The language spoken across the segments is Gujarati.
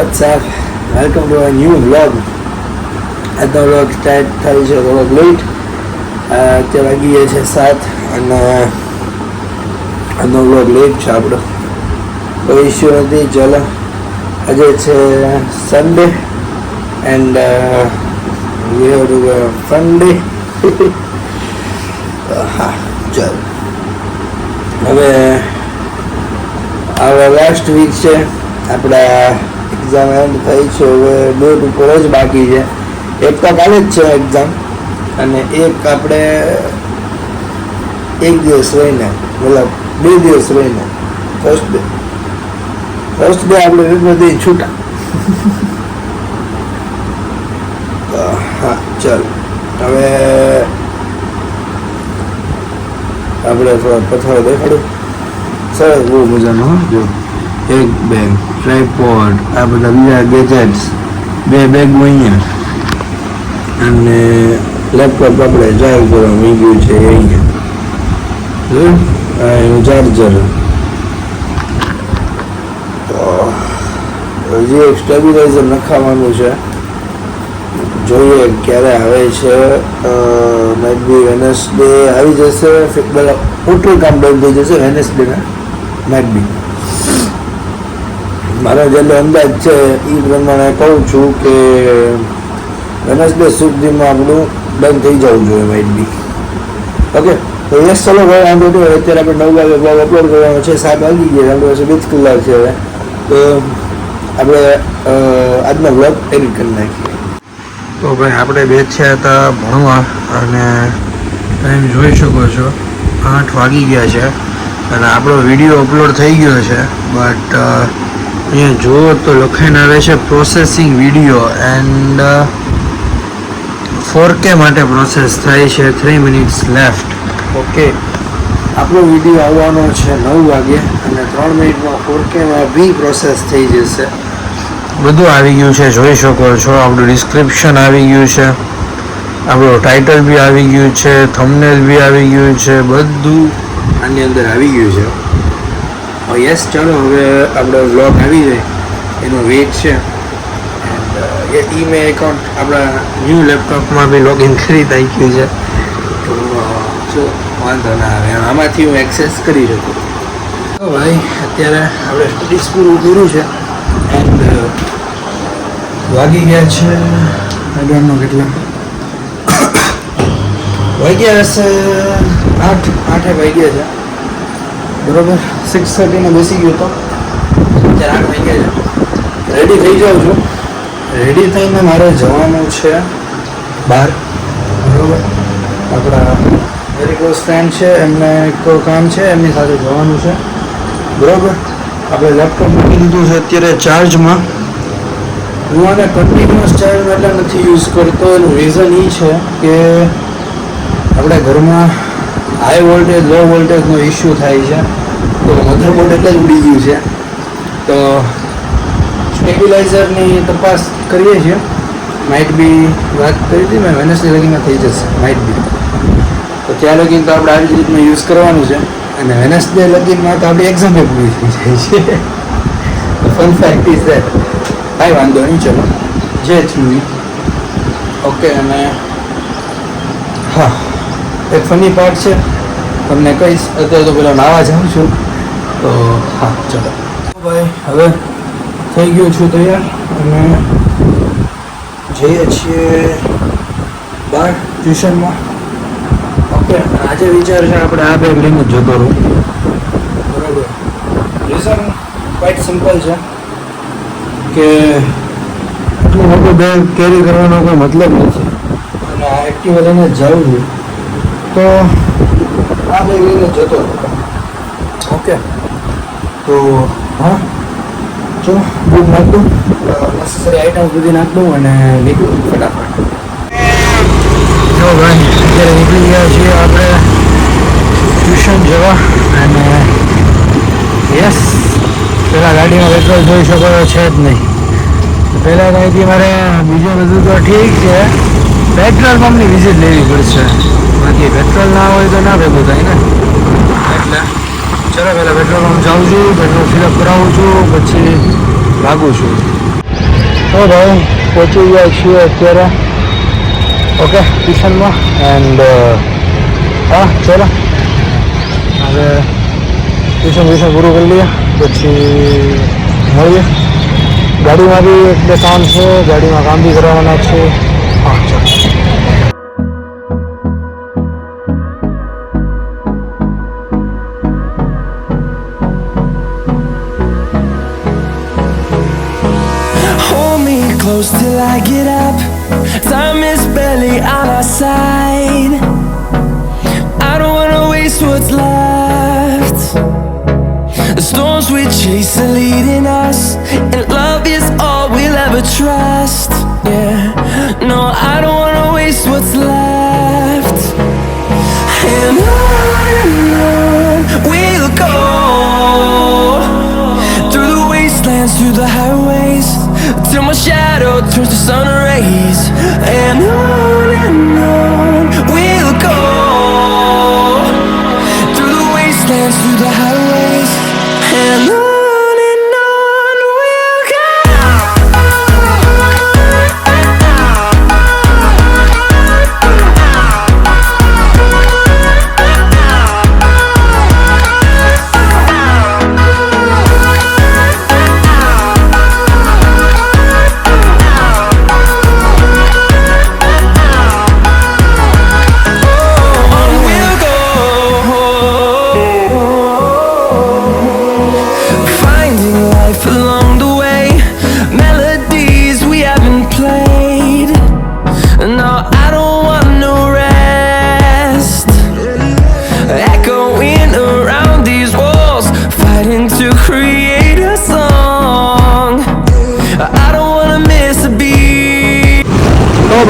What's up? Welcome to a new vlog. આજનો vlog સ્ટાર્ટ થાય છે થોડોક લેટ. અત્યારે વાગી ગયા છે 7 અને આજનો vlog લેટ છે આપણો. કોઈ ઇસ્યુ નથી. ચાલો આજે છે Sunday and we have to go fun day. હા ચાલો હવે હવે લાસ્ટ વીક છે આપણા એક્ઝામ એન્ડ થઈ છે. હવે ડેટ ઉપર જ બાકી છે. એક તો કાલે જ છે એક્ઝામ અને એક આપણે એક દિવસ રહીને મતલબ 2 દિવસ રહીને ફર્સ્ટ ડે આપણે બધી છૂટા. હા ચાલ હવે આપણે થોડા પથ્થરો દેખાડું. સરસ બહુ મજાનો જો એક બેગ ટ્રાયપોડ આ બધા બીજા ગેજેટ્સ 2 બેગ અહીંયા અને લેપટોપ આપણે ચાર્જ કરવા મૂક્યું છે અહીંયા. એનું ચાર્જર હજી એક સ્ટેબિલાઇઝર નખાવાનું છે. જોઈએ ક્યારે આવે છે. માઇટ બી વેનસડે આવી જશે. ટોટલ કામ બંધ થઈ જશે વેનસડેના માઇટ બી. મારો જેટલો અંદાજ છે એ પ્રમાણે કહું છું કે વેનસડે સુધીમાં આપણું બંધ થઈ જવું જોઈએ માઇટ બી. ઓકે તો યસ ચલો ભાઈ વાંધો નહીં. અત્યારે આપણે 9 વાગે બ્લોગ અપલોડ કરવાનો છે. 7 વાગી ગયા. આપણી પાસે 2 કલાક છે હવે. તો આપણે આજનો બ્લોગ એડિટ કરી નાખીએ. તો ભાઈ આપણે બેઠ્યા હતા ભણવા અને ટાઈમ જોઈ શકો છો 8 વાગી ગયા છે અને આપણો વિડીયો અપલોડ થઈ ગયો છે. બટ અહીંયા જુઓ તો લખાઈને આવે છે પ્રોસેસિંગ વિડીયો એન્ડ 4K માટે પ્રોસેસ થાય છે. 3 મિનિટ્સ લેફ્ટ. ઓકે આપણો વિડીયો આવવાનો છે 9 વાગે અને 3 મિનિટમાં 4Kમાં બી પ્રોસેસ થઈ જશે. બધું આવી ગયું છે જોઈ શકો છો. આપણું ડિસ્ક્રિપ્શન આવી ગયું છે, આપણું ટાઇટલ બી આવી ગયું છે, થંબનેલ બી આવી ગયું છે, બધું આની અંદર આવી ગયું છે. યસ ચાલો હવે આપણો વ્લોગ આવી જાય એનો વેઇટ છે. એન્ડ ઈમેલ એકાઉન્ટ આપણા ન્યૂ લેપટોપમાં બી લોગિન કરી નાખ્યું છે. તો જો વાંધો ના આવે આમાંથી હું એક્સેસ કરી શકું. તો ભાઈ અત્યારે આપણે સ્ટડીઝ પૂરું કર્યું છે એન્ડ વાગી ગયા છે અગિયારનો કેટલા વાગ્યા હશે 8 વાગ્યા છે બરોબર. 6:30 બેસી ગયો તો અત્યારે 8 વાગ્યા છે. રેડી થઈ જાઉં છું. રેડી થઈને મારે જવાનું છે બહાર બરોબર. આપણા વેરી ક્લોઝ ફ્રેન્ડ છે એમને કોઈ કામ છે એમની સાથે જવાનું છે બરોબર. આપણે લેપટોપ મૂકી દીધું છે અત્યારે ચાર્જમાં. હું આને કન્ટિન્યુઅસ ચાર્જ એટલે નથી યુઝ કરતો. એનું રીઝન એ છે કે આપણા ઘરમાં હાઈ વોલ્ટેજ લો વોલ્ટેજનો ઇસ્યુ થાય છે. તો મધરબોર્ડ એટલે જ ઉડી ગયું છે. તો સ્ટેબિલાઇઝરની તપાસ કરીએ છીએ. માઇટ બી વાત કરી હતી મેં વેનસડે લગીમાં થઈ જશે માઇટ બી. તો ત્યાં લગીન તો આપણે આવી જ રીતના યુઝ કરવાનું છે અને વેનસડે લગીનમાં તો આપણી એક્ઝામ પૂરી થઈ જાય છે. Fun fact is that. કાંઈ વાંધો નહીં. ચલો જે થયું ઓકે. અને હા એક ફની પાર્ટ છે તમને કહીશ. અત્યારે તો પેલા નાવા જાઉં છું. તો હા ચલો ભાઈ હવે થઈ ગયું છું તૈયાર અને જઈએ છીએ બહાર ટ્યુશનમાં. ઓકે આજે વિચાર છે આપણે આ બેગ લઈને જ જતો રહું બરાબર. રીઝન ક્વાઇટ સિમ્પલ છે કે એટલું મોટું બેગ કેરી કરવાનો કોઈ મતલબ નથી અને આ એક્ટિવા લઈને જ જાઉં છું તો આ બેગ લઈને જતો રહું. ઓકે તો હા ચલો બુક નાખ દઉં, નેસેસરી આઇટમ બધી નાખ દઉં અને નીકળું ફટાફટ. જો ભાઈ અત્યારે નીકળી ગયા છીએ આપણે ટ્યુશન જવા અને યસ પહેલાં ગાડીમાં પેટ્રોલ જોઈ શકો તો છે જ નહીં. પહેલાં અહીંથી મારે બીજું બધું તો ઠીક છે, પેટ્રોલ પંપની વિઝિટ લેવી પડશે. બાકી પેટ્રોલ ના હોય તો ના ભેગું થાય ને. એટલે ચલો પહેલાં પેટ્રોલ પંપ જાઉં છું, પેટ્રોલ ફિલઅપ કરાવું છું, પછી ભાગું છું. તો ભાઈ પહોંચી ગયા છીએ અત્યારે ઓકે ટ્યુશનમાં એન્ડ હા ચલો હવે ટ્યુશન પૂરું કરી લઈએ પછી મળીએ. ગાડીમાં બી એક બે કામ છે, ગાડીમાં કામ બી કરવાના છે. હા ચાલો. Close till I get up. Time is barely on our side. I don't wanna waste what's left. The storms we chase are leading us, and love is all we'll ever trust. Yeah, no, I don't wanna waste what's left. And on we'll go, through the wastelands, through the highways, till my shadow turns to sun rays. And on we'll go, through the wastelands, through the highways. And on we'll go.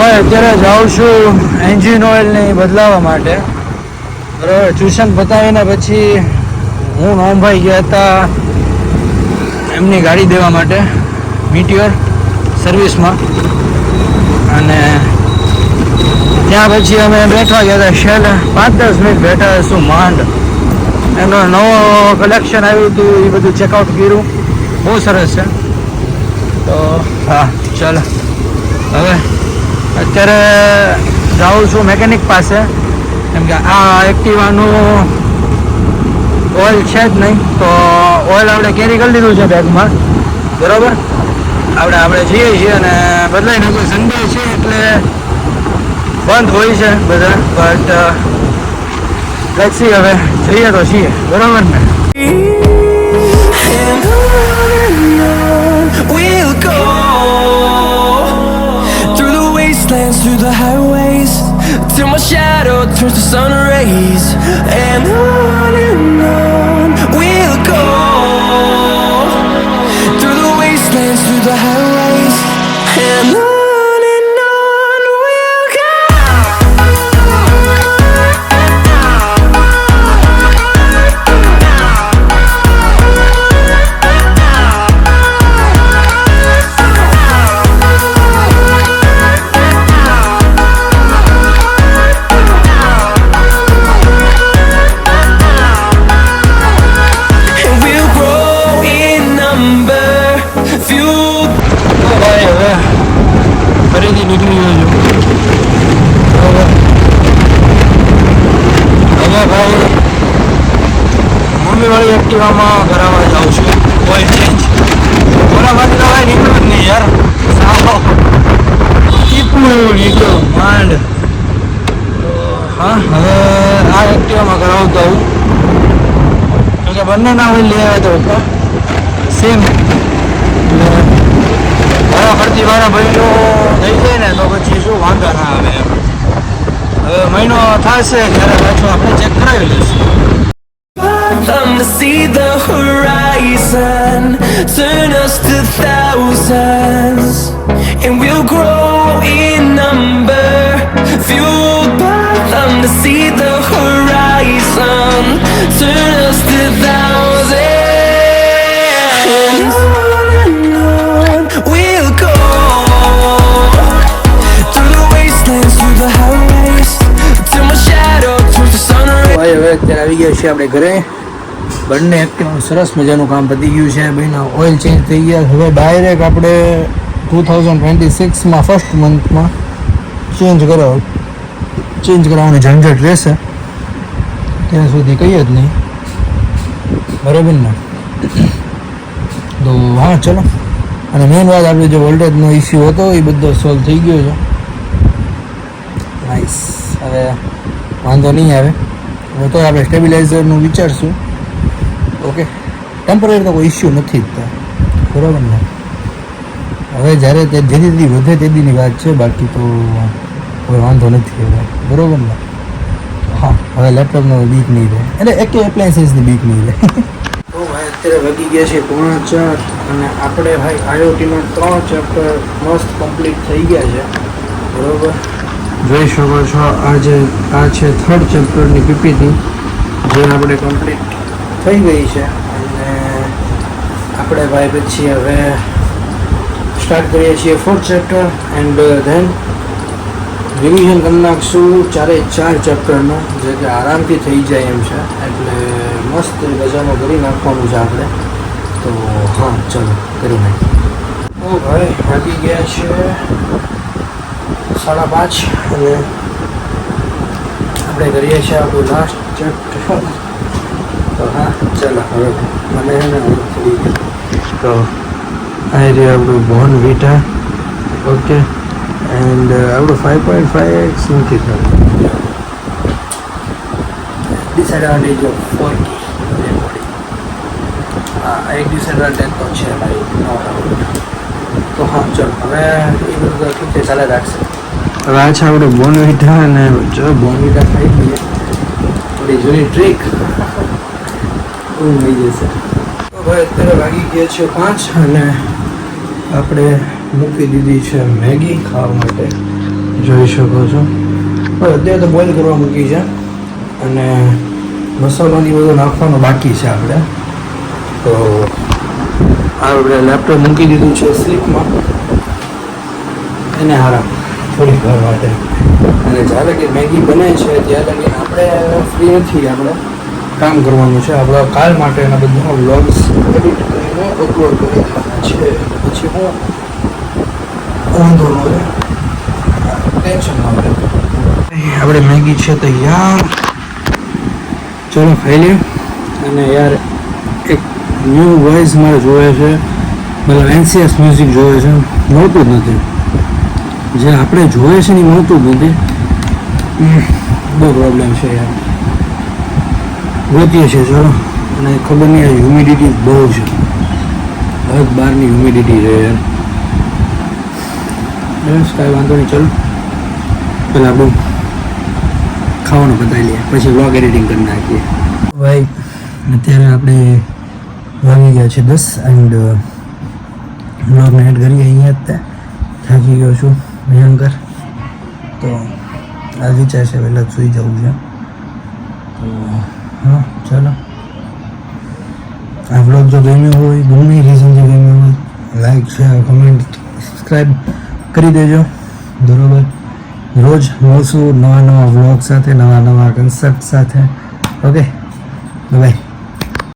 ભાઈ અત્યારે જાઉં છું એન્જિન ઓઇલને બદલાવવા માટે. બરાબર, ટ્યુશન પતાવીને પછી હું નોમભાઈ ગયા હતા એમની ગાડી દેવા માટે મીટિયોર સર્વિસમાં, અને ત્યાં પછી અમે બેઠવા ગયા હતા છેલ્લે 5-10 મિનિટ બેઠા શું માંડ. એનો નવો કલેક્શન આવ્યું હતું એ બધું ચેકઆઉટ કર્યું, બહુ સરસ છે. તો હા ચાલો હવે અત્યારે જાઉં છું મેકેનિક પાસે, કેમ કે આ એક્ટિવાનું ઓઇલ છે જ નહીં, તો ઓઇલ આપણે કેરી કરી લીધું છે બેગમાં. બરાબર, આપણે જઈએ છીએ અને બદલાઈ નાખું. સન્ડે છે એટલે બંધ હોય છે બધા, બટ લેટ્સ સી હવે જઈએ તો છીએ. બરાબર ને? We'll go through the wastelands, through the highways, till my shadow turns to sun rays. And on we'll go through the wastelands, through the highways. And on we'll go. ફરીથી નીકળી ગયો છું. બરાબર, હવે ભાઈ મમ્મીવાળી એક્ટિવામાં કરાવવા જાઉં છું ઓઇલ ચેન્જ. બરાબર તો ભાઈ નીકળ્યું જ નહીં યાર, સાવ ટીપું એવું નીકળ્યું માંડ. તો હા હવે આ એક્ટિવામાં કરાવતો આવું, કેમ કે બંનેના ઓઇલ લઈ આવ્યા તો સેમ. ફરતી વાળા ભાઈઓ થઈ જાય ને તો પછી શું વાંધા ના આવે એમ. હવે મહિનો થશે ત્યારે પાછું આપણે ચેક કરાવી લઈશું. To see the horizon, turn us to thousands, and we'll grow in number, fueled by them. To see the horizon, turn us to thousands. And on we'll go through the wastelands, through the highways, till my shadow turns to sun rays. ભાઈ હવે અત્યારે આવી ગયા છીએ આપણે ઘરે. બંને એક્ટિવાનું સરસ મજાનું કામ પતી ગયું છે. ભાઈના ઓઇલ ચેન્જ થઈ ગયા. હવે ડાયરેક્ટ આપણે 2026માં ફર્સ્ટ મંથમાં ચેન્જ કરાવવાની ઝંઝટ રહેશે. ત્યાં સુધી કંઈ જ નહીં, બરાબર ને? તો હા ચલો. અને મેઇન વાત, આપણે જે વોલ્ટેજનો ઇસ્યુ હતો એ બધો સોલ્વ થઈ ગયો છે. નાઇસ. હવે વાંધો નહીં આવે. હવે તો આપણે સ્ટેબિલાઇઝરનું વિચારશું. ઓકે, ટેમ્પરરી તો કોઈ ઇસ્યુ નથી જ ત્યાં, બરાબર ને? હવે જ્યારે તે ધીરે ધીરે વધે તેદીની વાત છે, બાકી તો કોઈ વાંધો નથી હવે, બરાબર ને? હા, હવે લેપટોપનો બીક નહીં રહે, એટલે એક એપ્લાયન્સીસની બીક નહીં રહે. તો ભાઈ અત્યારે વાગી ગયા છે 3:45 અને આપણે ભાઈ આઈઓટીમાં 3 ચેપ્ટર મસ્ત કમ્પ્લીટ થઈ ગયા છે, બરાબર? જોઈ શકો છો આ છે 3rd ચેપ્ટરની પીપીટી જે આપણે કમ્પ્લીટ થઈ ગઈ છે. અને આપણે ભાઈ પછી હવે સ્ટાર્ટ કરીએ છીએ 4th chapter and then revision કરી નાખશું 4 ચેપ્ટરનો, જે કે આરામથી થઈ જાય એમ છે. એટલે મસ્ત મજામાં કરી નાખવાનું છે આપણે. તો હા ચલો કરી નાખીએ. તો ભાઈ વાગી ગયા છે 5:30 અને આપણે કરીએ છીએ આપણું લાસ્ટ ચેપ્ટર. તો હા ચલો હવે મને છે ને થોડી તો આ રહ્યું આપણું બોર્ન વિટા. ઓકે, એન્ડ આપણું 5.5x નથી થયું. Disadvantage of 4K. હા, એક ડિસએડવાન્ટેજ તો છે ભાઈ, નો ડાઉટ. તો હા ચલો હવે એ બધું ઠીક છે, ચાલે રાખશે. હવે આ છે આપણે બોર્નવિટા, અને જો બોર્નવિટા ખાઈ લઈએ, થોડી જૂની ટ્રીક થઈ જશે. તો ભાઈ અત્યારે વાગી ગયા છે 5 અને આપણે મૂકી દીધી છે મેગી ખાવા માટે, જોઈ શકો છો. હવે અત્યારે તો બોઇલ કરવા મૂકી છે અને મસાલાની બધું નાખવાનું બાકી છે આપણે. તો આપણે લેપટોપ મૂકી દીધું છે સ્લીપમાં, એને આરામ થોડીક વાર માટે. અને જ્યારે કે મેગી બને છે ત્યાં લગી આપણે ફ્રી નથી, આપણે કામ કરવાનું છે. આપણા કાલ માટેના બધા વ્લોગ્સ એડિટ કરીને અપલોડ કરી દેવાના છે. પછી હું વાંધો ન રહે, ટેન્શન ન રહે. આપણે મેગી છે તૈયાર, ચલો ખાઈ લઈએ. અને યાર એક ન્યૂ વોઇસ મારે જોવે છે, મતલબ એનસીએસ મ્યુઝિક જોવે છે, મળતું જ નથી. જે આપણે જોઈએ છે ને એ મળતું જ નથી. બહુ પ્રોબ્લેમ છે યાર, ગોતીએ છીએ ચલો. અને ખબર નહીં, આ હ્યુમિડિટી બહુ છે, હદ બહારની હ્યુમિડિટી છે યાર. બસ કાંઈ વાંધો નહીં, ચલો પહેલાં આપણું ખાવાનું બતાવી લઈએ, પછી વ્લોગ એડિટિંગ કરી નાખીએ. ભાઈ અત્યારે આપણે વાગી ગયા છે 10 એન્ડ વ્લોગને એડ કરીએ અહીંયા જ. થાકી ગયો છું ભયંકર, તો આ વિચાર છે વહેલા સૂઈ જવું છે. તો હા ચાલો, આ વ્લોગ જો ગમ્યો હોય, ગમે રીઝનથી ગમ્યો હોય, લાઈક શેર કમેન્ટ સબસ્ક્રાઈબ કરી દેજો, બરાબર? રોજ મળશું નવા વ્લોગ સાથે, નવા કન્સેપ્ટ સાથે. Okay, by.